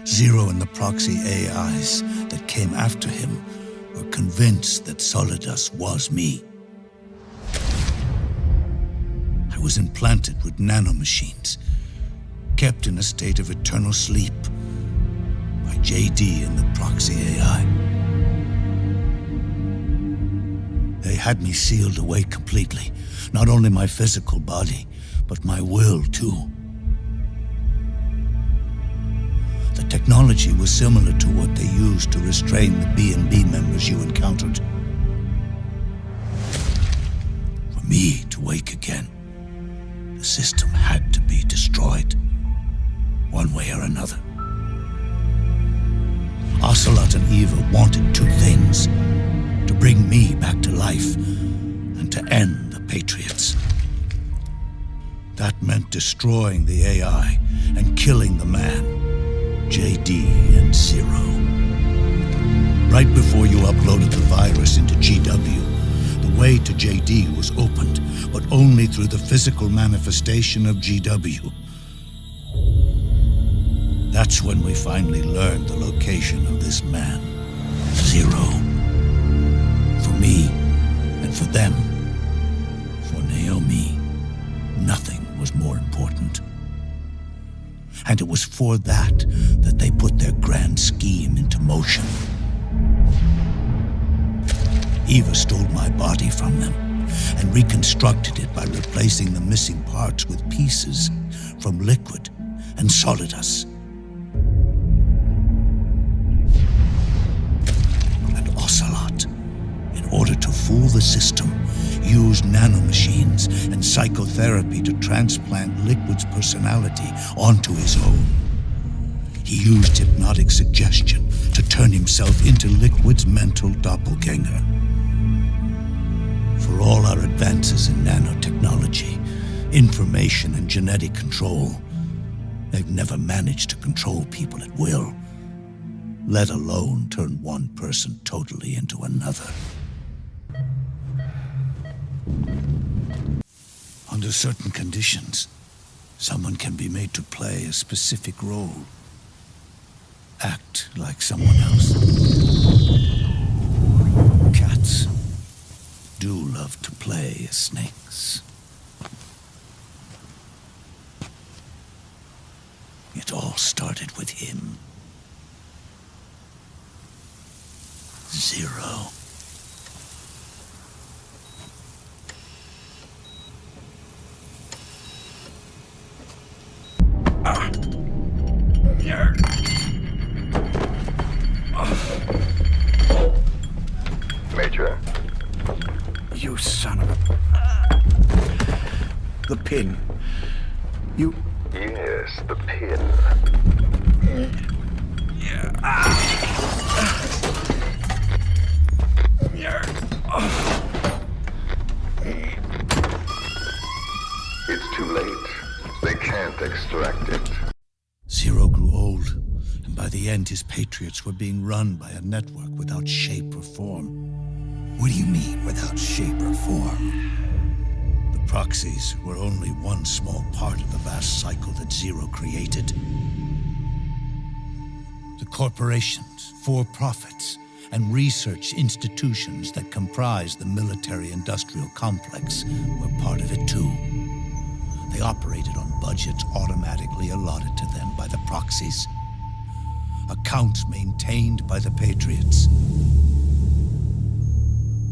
Zero and the proxy AIs that came after him were convinced that Solidus was me. I was implanted with nanomachines, kept in a state of eternal sleep by JD and the proxy AI. They had me sealed away completely, not only my physical body, but my will too. The technology was similar to what they used to restrain the B&B members you encountered. For me to wake again, the system had to be destroyed, one way or another. Ocelot and Eva wanted two things: to bring me back to life and to end the Patriots. That meant destroying the AI and killing the man, JD and Zero. Right before you uploaded the virus into GW, the way to JD was opened, but only through the physical manifestation of GW. That's when we finally learned the location of this man, Zero. For me, and for them, for Naomi, nothing was more important. And it was for that they put their grand scheme into motion. Eva stole my body from them and reconstructed it by replacing the missing parts with pieces from Liquid and Solidus. And Ocelot, in order to fool the system, used nanomachines and psychotherapy to transplant Liquid's personality onto his own. He used hypnotic suggestion to turn himself into Liquid's mental doppelganger. For all our advances in nanotechnology, information and genetic control, they've never managed to control people at will, let alone turn one person totally into another. Under certain conditions, someone can be made to play a specific role. Act like someone else. Cats do love to play as snakes. It all started with him. Zero. Major? You son of a... The pin. You... Yes, the pin. It's too late. They can't extract it. Zero grew old, and by the end his Patriots were being run by a network without shape or form. What do you mean, without shape or form? The proxies were only one small part of the vast cycle that Zero created. The corporations, for-profits, and research institutions that comprise the military-industrial complex were part of it too. They operated on budgets automatically allotted to them by the proxies. Accounts maintained by the Patriots.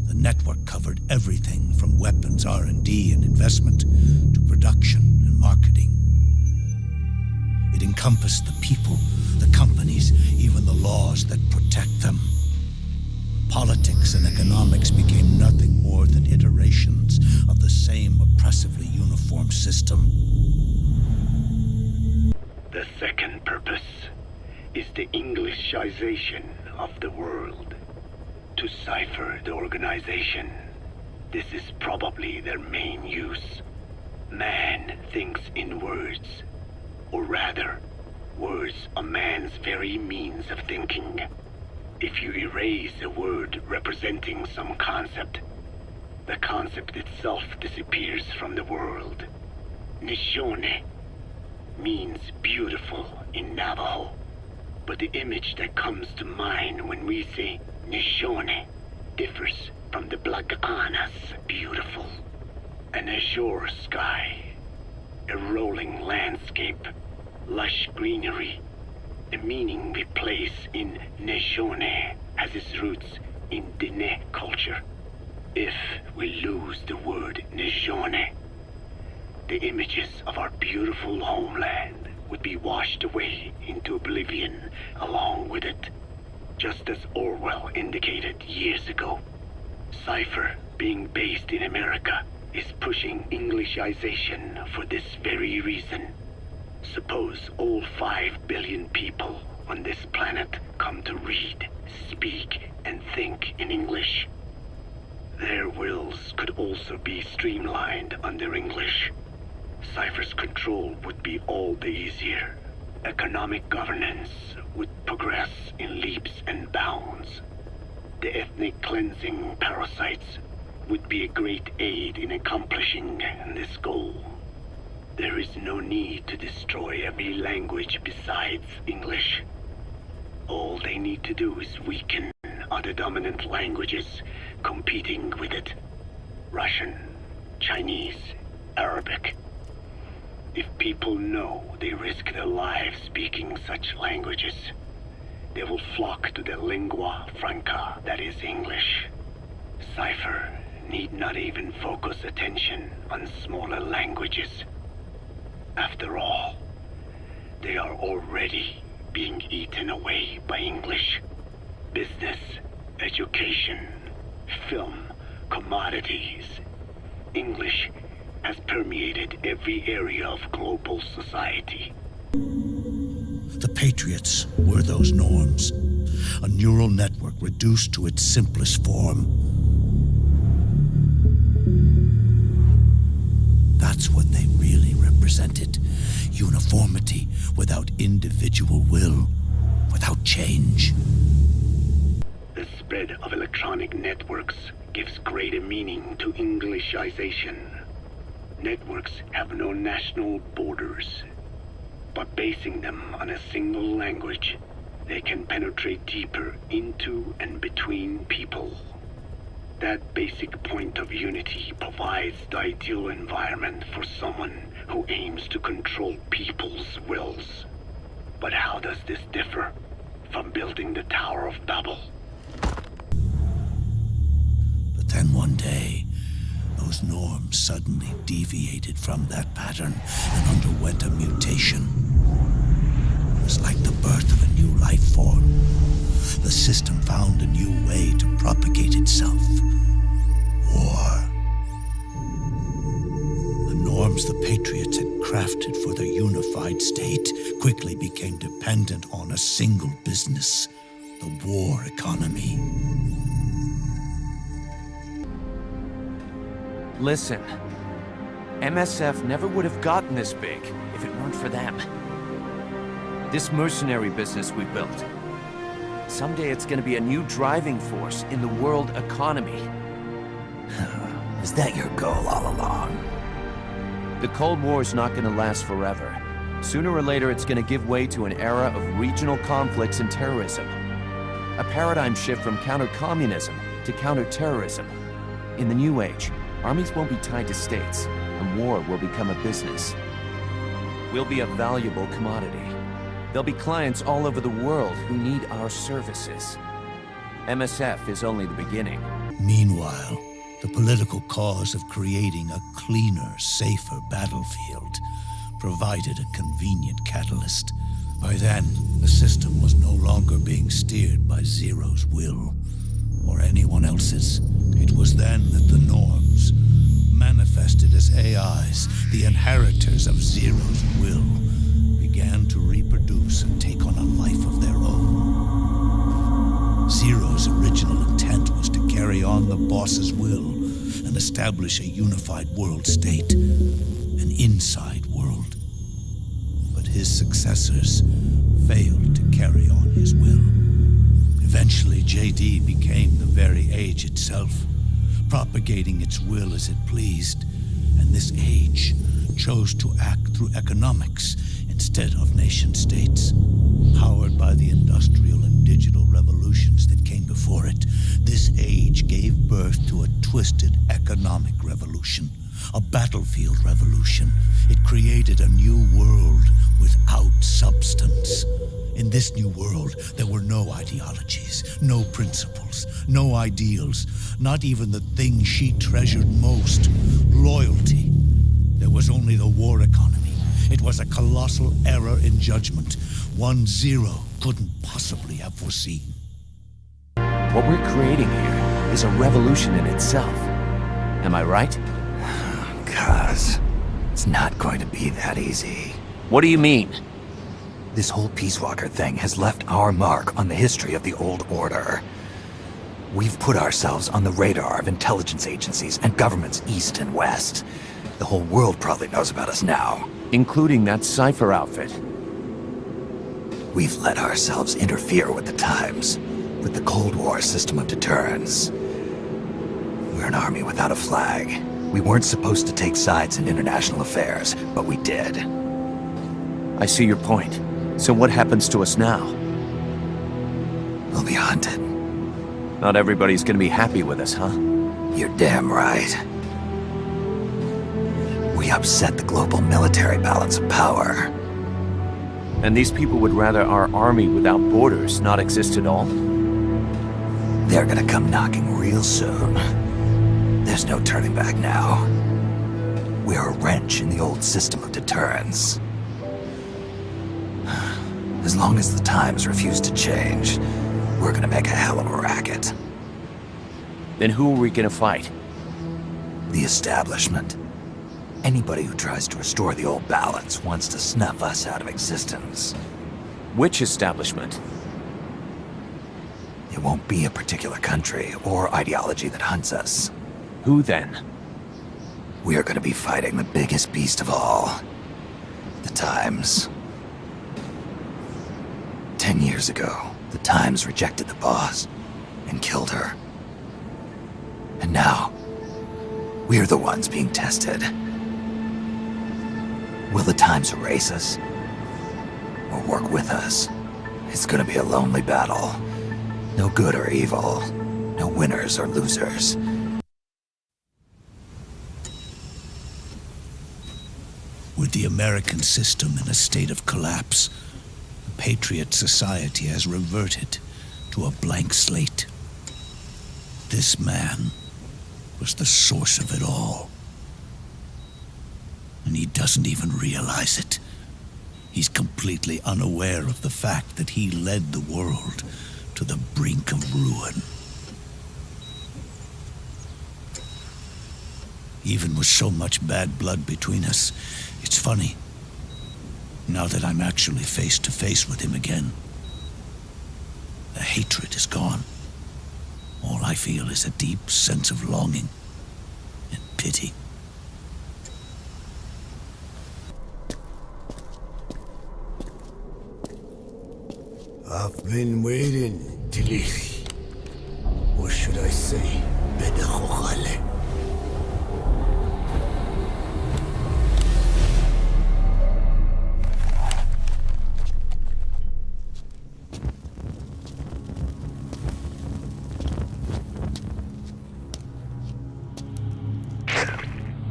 The network covered everything from weapons R&D and investment to production and marketing. It encompassed the people, the companies, even the laws that protect them. Politics and economics became nothing more than iterations of the same oppressively uniform system. The second purpose is the Englishization of the world. To cipher the organization. This is probably their main use. Man thinks in words, or rather, words are man's very means of thinking. If you erase a word representing some concept, the concept itself disappears from the world. Nishone means beautiful in Navajo. But the image that comes to mind when we say Nishone differs from the Black Anna's beautiful. An azure sky, a rolling landscape, lush greenery. The meaning we place in Nishone has its roots in Dene culture. If we lose the word Nishone, the images of our beautiful homeland would be washed away into oblivion along with it, just as Orwell indicated years ago. Cypher, being based in America, is pushing Englishization for this very reason. Suppose all 5 billion people on this planet come to read, speak, and think in English. Their wills could also be streamlined under English. Cypher's control would be all the easier. Economic governance would progress in leaps and bounds. The ethnic cleansing parasites would be a great aid in accomplishing this goal. There is no need to destroy every language besides English. All they need to do is weaken other dominant languages competing with it. Russian, Chinese, Arabic. If people know they risk their lives speaking such languages, they will flock to the lingua franca that is English. Cypher need not even focus attention on smaller languages. After all, they are already being eaten away by English. Business, education, film, commodities. English has permeated every area of global society. The Patriots were those norms, a neural network reduced to its simplest form. That's what they really represented. Uniformity without individual will, without change. The spread of electronic networks gives greater meaning to Englishization. Networks have no national borders. By basing them on a single language, they can penetrate deeper into and between people. That basic point of unity provides the ideal environment for someone who aims to control people's wills. But how does this differ from building the Tower of Babel? But then one day, those norms suddenly deviated from that pattern and underwent a mutation. It was like the birth of a new life form. The system found a new way to propagate itself. War. The norms the Patriots had crafted for their unified state quickly became dependent on a single business, the war economy. Listen, MSF never would have gotten this big if it weren't for them. This mercenary business we built, someday it's gonna be a new driving force in the world economy. Is that your goal all along? The Cold War is not gonna last forever. Sooner or later, it's gonna give way to an era of regional conflicts and terrorism. A paradigm shift from counter-communism to counter-terrorism. In the new age, armies won't be tied to states, and war will become a business. We'll be a valuable commodity. There'll be clients all over the world who need our services. MSF is only the beginning. Meanwhile, the political cause of creating a cleaner, safer battlefield provided a convenient catalyst. By then, the system was no longer being steered by Zero's will, or anyone else's. It was then that the norms, manifested as AIs, the inheritors of Zero's will, began to reproduce and take on a life of their own. Zero's original intent was to carry on the boss's will and establish a unified world state, an inside world. But his successors failed to carry on his will. Eventually, JD became the very age itself, propagating its will as it pleased, and this age chose to act through economics instead of nation-states. Powered by the industrial and digital revolutions that came before it, this age gave birth to a twisted economic revolution, a battlefield revolution. It created a new world without substance. In this new world, there were no ideologies, no principles, no ideals, not even the thing she treasured most, loyalty. There was only the war economy. It was a colossal error in judgment, one Zero couldn't possibly have foreseen. What we're creating here is a revolution in itself. Am I right? Cuz, it's not going to be that easy. What do you mean? This whole Peace Walker thing has left our mark on the history of the Old Order. We've put ourselves on the radar of intelligence agencies and governments east and west. The whole world probably knows about us now. Including that Cypher outfit. We've let ourselves interfere with the times, with the Cold War system of deterrence. We're an army without a flag. We weren't supposed to take sides in international affairs, but we did. I see your point. So what happens to us now? We'll be hunted. Not everybody's gonna be happy with us, huh? You're damn right. We upset the global military balance of power. And these people would rather our army without borders not exist at all? They're gonna come knocking real soon. There's no turning back now. We're a wrench in the old system of deterrence. As long as the times refuse to change, we're gonna make a hell of a racket. Then who are we gonna fight? The establishment. Anybody who tries to restore the old balance wants to snuff us out of existence. Which establishment? It won't be a particular country or ideology that hunts us. Who then? We're gonna be fighting the biggest beast of all. The Times. 10 years ago, the Times rejected the boss and killed her. And now, we're the ones being tested. Will the Times erase us? Or work with us? It's gonna be a lonely battle. No good or evil. No winners or losers. With the American system in a state of collapse, the Patriot Society has reverted to a blank slate. This man was the source of it all. And he doesn't even realize it. He's completely unaware of the fact that he led the world to the brink of ruin. Even with so much bad blood between us, it's funny. Now that I'm actually face to face with him again, the hatred is gone. All I feel is a deep sense of longing and pity. I've been waiting, Tilly. Or should I say, Bedakhale.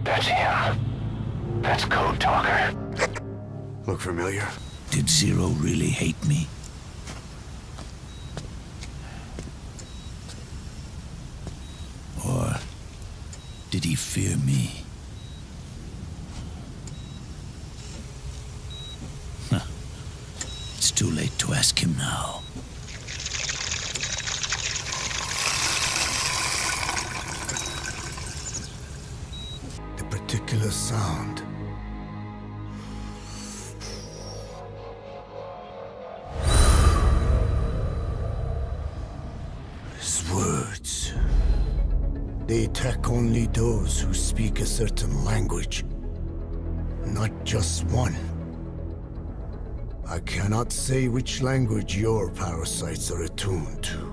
That's him. That's Code Talker. Look familiar? Did Zero really hate me? Or did he fear me? Huh. It's too late to ask him now. The particular sound. His words. They attack only those who speak a certain language. Not just one. I cannot say which language your parasites are attuned to.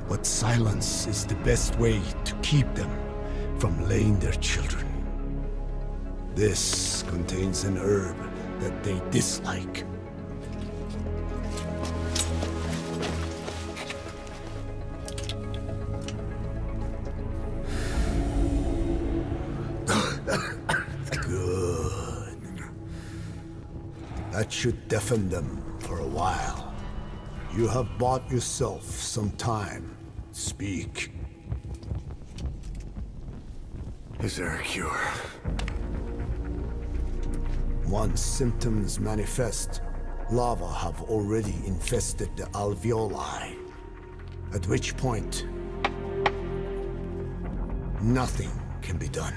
But silence is the best way to keep them from laying their children. This contains an herb that they dislike. Good. That should deafen them for a while. You have bought yourself some time. Speak. Is there a cure? Once symptoms manifest, lava have already infested the alveoli. At which point, nothing can be done.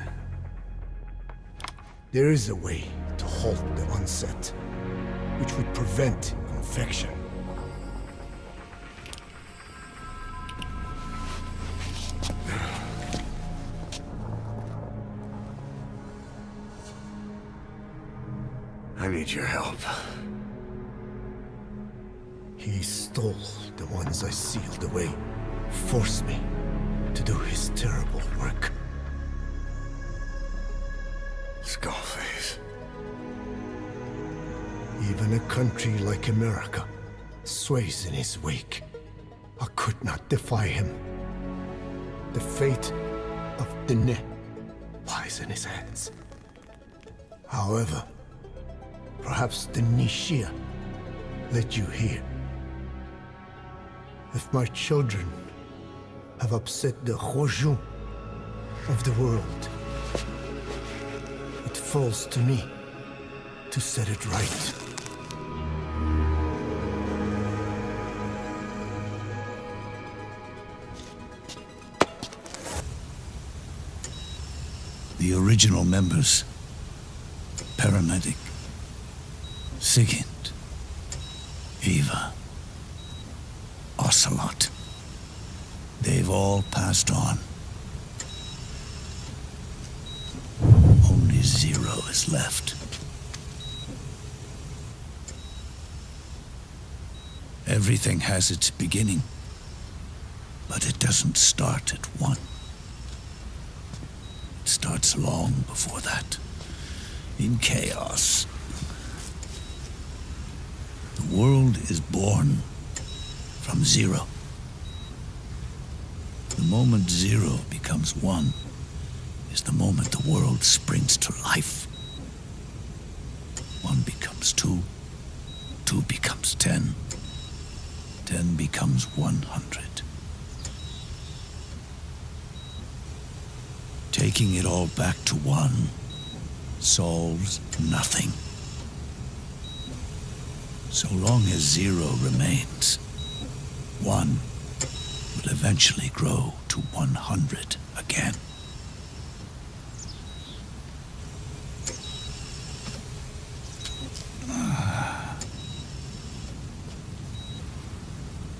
There is a way to halt the onset, which would prevent infection. I need your help. He stole the ones I sealed away, forced me to do his terrible work. Skullface. Even a country like America sways in his wake. I could not defy him. The fate of Dene lies in his hands. However, perhaps the Nishia led you here. If my children have upset the Rojun of the world, it falls to me to set it right. The original members, Paramedic, Sigint, Eva, Ocelot. They've all passed on. Only Zero is left. Everything has its beginning, but it doesn't start at one. It starts long before that, in chaos. The world is born from zero. The moment zero becomes one is the moment the world springs to life. One becomes two, two becomes 10, 10 becomes 100. Taking it all back to one solves nothing. So long as zero remains, one will eventually grow to 100 again.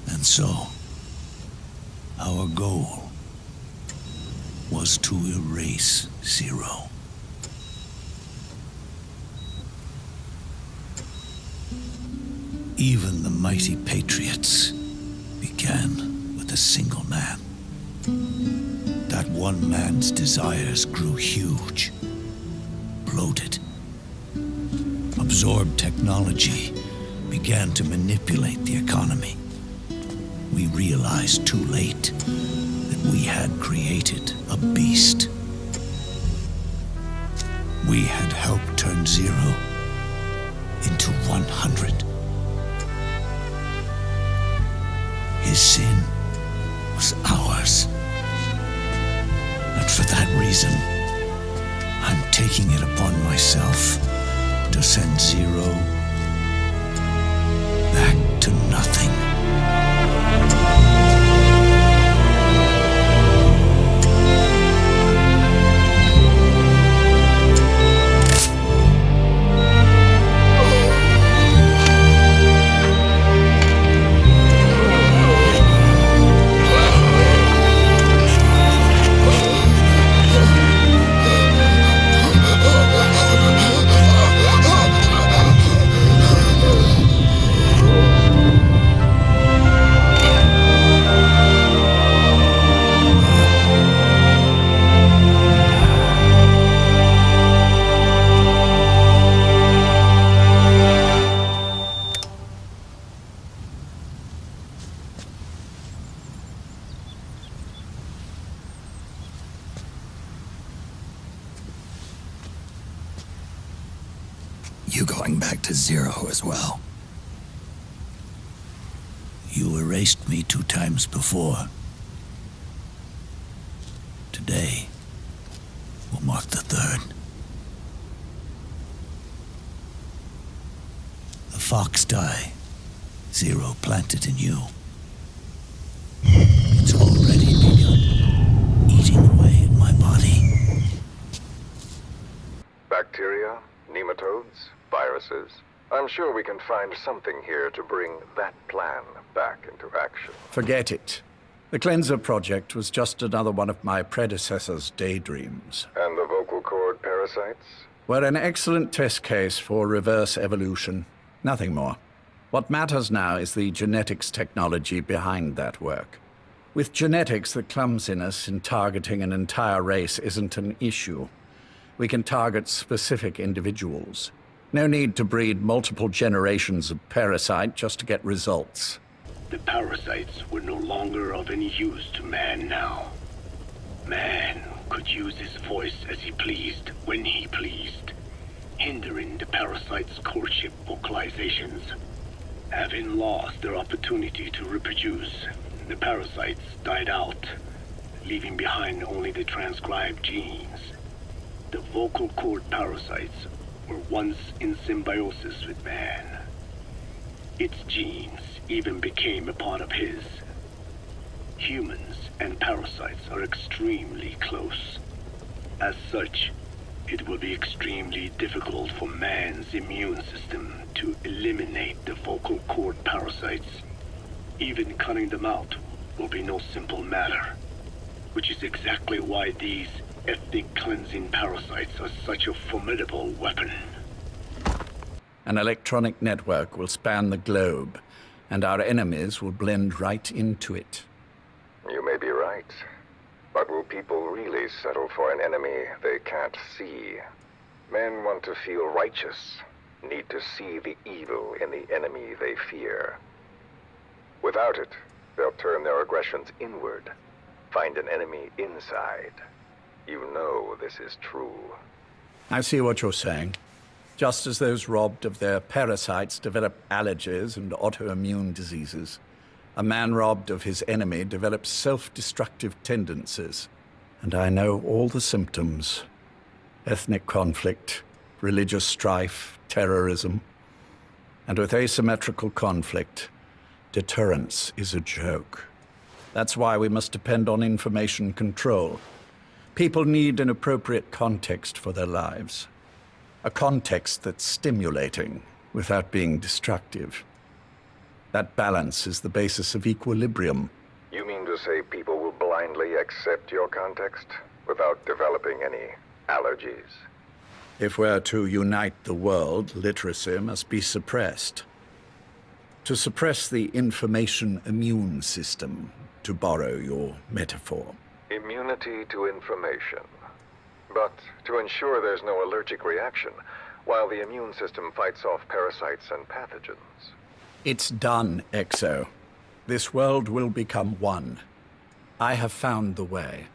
And so, our goal was to erase zero. Even the mighty patriots began with a single man. That one man's desires grew huge, bloated, absorbed technology, began to manipulate the economy. We realized too late that we had created a beast. We had helped turn zero into 100. His sin was ours. And for that reason, I'm taking it upon myself to send zero back to nothing. back to zero as well. You erased me 2 times before. Today will mark the 3rd. The fox die, Zero planted in you. It's already begun, eating away at my body. Bacteria, nematodes, viruses. I'm sure we can find something here to bring that plan back into action. Forget it. The Cleanser Project was just another one of my predecessor's daydreams. And the vocal cord parasites? We're an excellent test case for reverse evolution. Nothing more. What matters now is the genetics technology behind that work. With genetics, the clumsiness in targeting an entire race isn't an issue. We can target specific individuals. No need to breed multiple generations of parasite just to get results. The parasites were no longer of any use to man now. Man could use his voice as he pleased, when he pleased, hindering the parasites' courtship vocalizations. Having lost their opportunity to reproduce, the parasites died out, leaving behind only the transcribed genes. The vocal cord parasites were once in symbiosis with man. Its genes even became a part of his. Humans and parasites are extremely close. As such, it will be extremely difficult for man's immune system to eliminate the vocal cord parasites. Even cutting them out will be no simple matter, which is exactly why these ethnic cleansing parasites are such a formidable weapon. An electronic network will span the globe, and our enemies will blend right into it. You may be right. But will people really settle for an enemy they can't see? Men want to feel righteous, need to see the evil in the enemy they fear. Without it, they'll turn their aggressions inward, find an enemy inside. You know this is true. I see what you're saying. Just as those robbed of their parasites develop allergies and autoimmune diseases, a man robbed of his enemy develops self-destructive tendencies. And I know all the symptoms. Ethnic conflict, religious strife, terrorism. And with asymmetrical conflict, deterrence is a joke. That's why we must depend on information control. People need an appropriate context for their lives. A context that's stimulating without being destructive. That balance is the basis of equilibrium. You mean to say people will blindly accept your context without developing any allergies? If we're to unite the world, literacy must be suppressed. To suppress the information immune system, to borrow your metaphor. Immunity to information. But to ensure there's no allergic reaction, while the immune system fights off parasites and pathogens. It's done, Exo. This world will become one. I have found the way.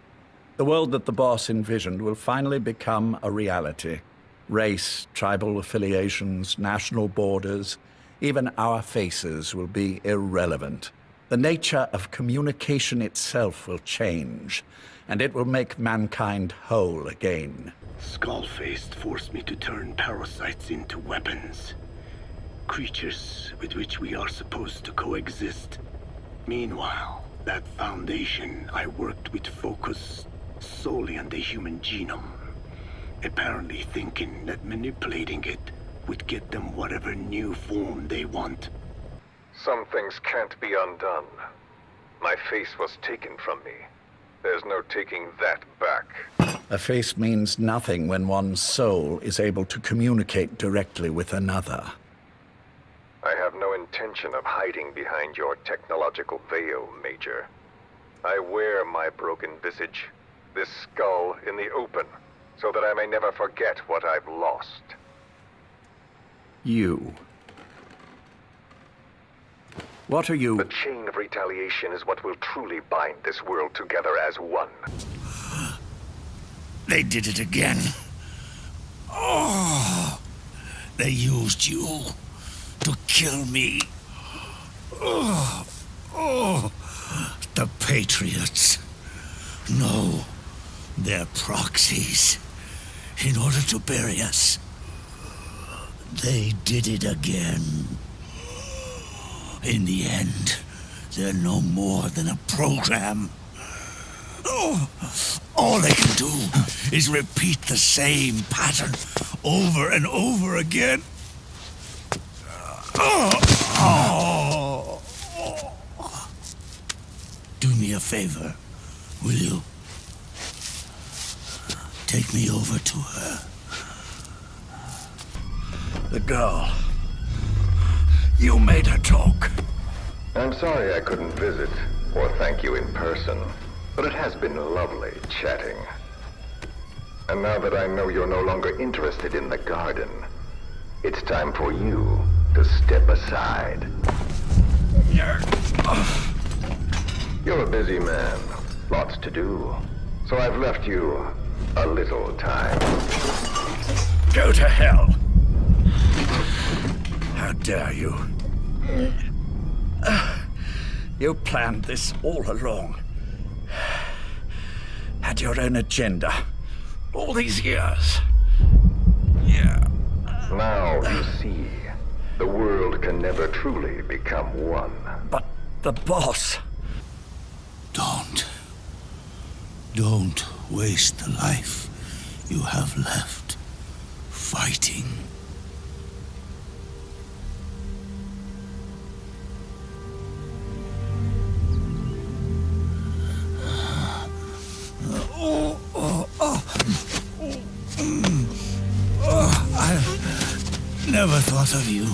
The world that the boss envisioned will finally become a reality. Race, tribal affiliations, national borders, even our faces will be irrelevant. The nature of communication itself will change, and it will make mankind whole again. Skull-faced forced me to turn parasites into weapons. Creatures with which we are supposed to coexist. Meanwhile, that foundation I worked with focused solely on the human genome, apparently thinking that manipulating it would get them whatever new form they want. Some things can't be undone. My face was taken from me. There's no taking that back. A face means nothing when one's soul is able to communicate directly with another. I have no intention of hiding behind your technological veil, Major. I wear my broken visage, this skull, in the open, so that I may never forget what I've lost. You. What are you? The chain of retaliation is what will truly bind this world together as one. They did it again. Oh, They used you to kill me. The Patriots. No, they're proxies. In order to bury us. They did it again. In the end, they're no more than a program. All they can do is repeat the same pattern over and over again. Do me a favor, will you? Take me over to her. The girl. You made her talk. I'm sorry I couldn't visit or thank you in person, but it has been lovely chatting. And now that I know you're no longer interested in the garden, it's time for you to step aside. You're a busy man, lots to do, so I've left you a little time. Go to hell. How dare you? You planned this all along. Had your own agenda. All these years. Yeah. Now you see, the world can never truly become one. But the boss... Don't waste the life you have left fighting. I never thought of you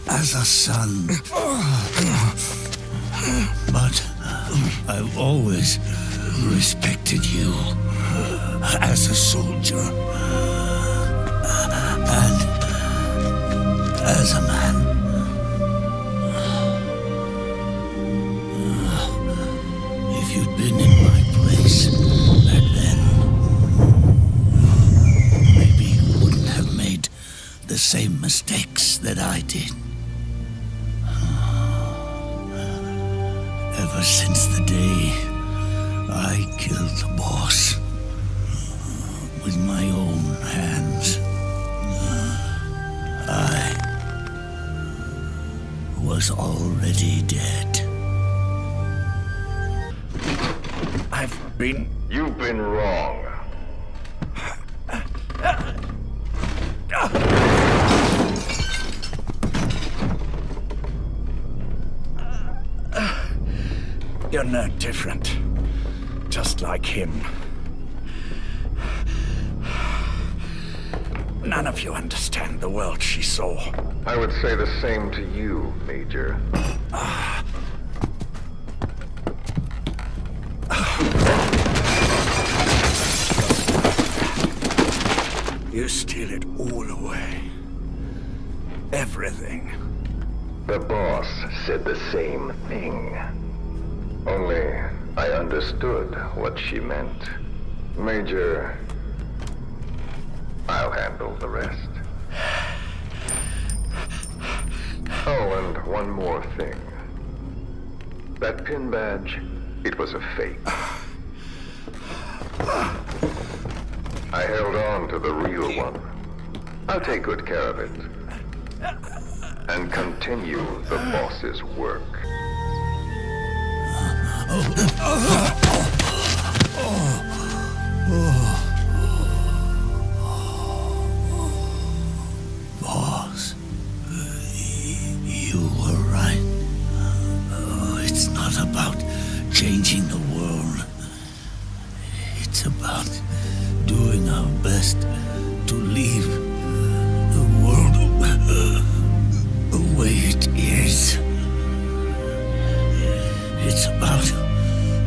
as a son. But I've always respected you as a soldier and as a man. If you'd been in my place back then, maybe you wouldn't have made the same mistakes that I did. Ever since the day I killed the boss with my own hands, I was already dead. You've been wrong. You're no different. Just like him. None of you understand the world she saw. I would say the same to you, Major. You steal it all away. Everything. The boss said the same thing. Only I understood what she meant. Major, I'll handle the rest. Oh, and one more thing. That pin badge, it was a fake. I held on to the real one. I'll take good care of it. And continue the boss's work. Boss, you were right. It's not about changing the world. It's about doing our best to leave the world the way it is. It's about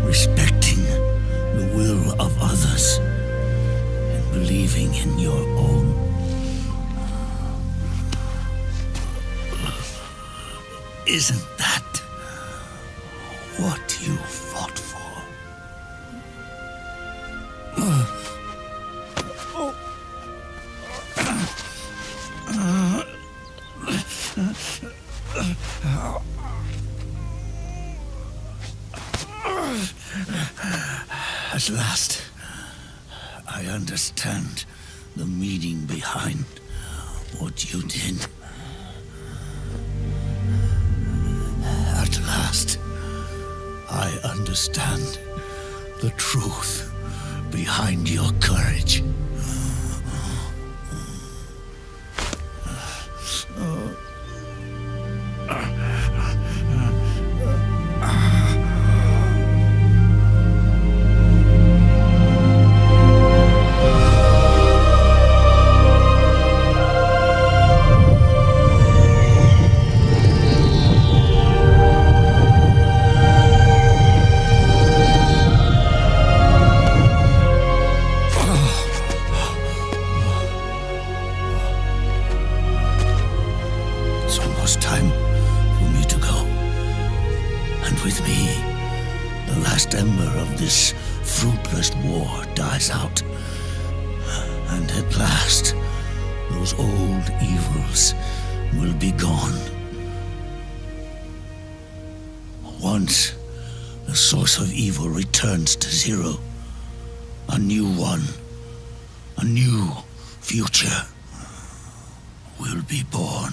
respecting the will of others and believing in your own. Isn't that what you fought for? At last, I understand the meaning behind what you did. At last, I understand the truth behind your courage. It's almost time for me to go. And with me, the last ember of this fruitless war dies out. And at last, those old evils will be gone. Once the source of evil returns to zero, a new one, a new future will be born.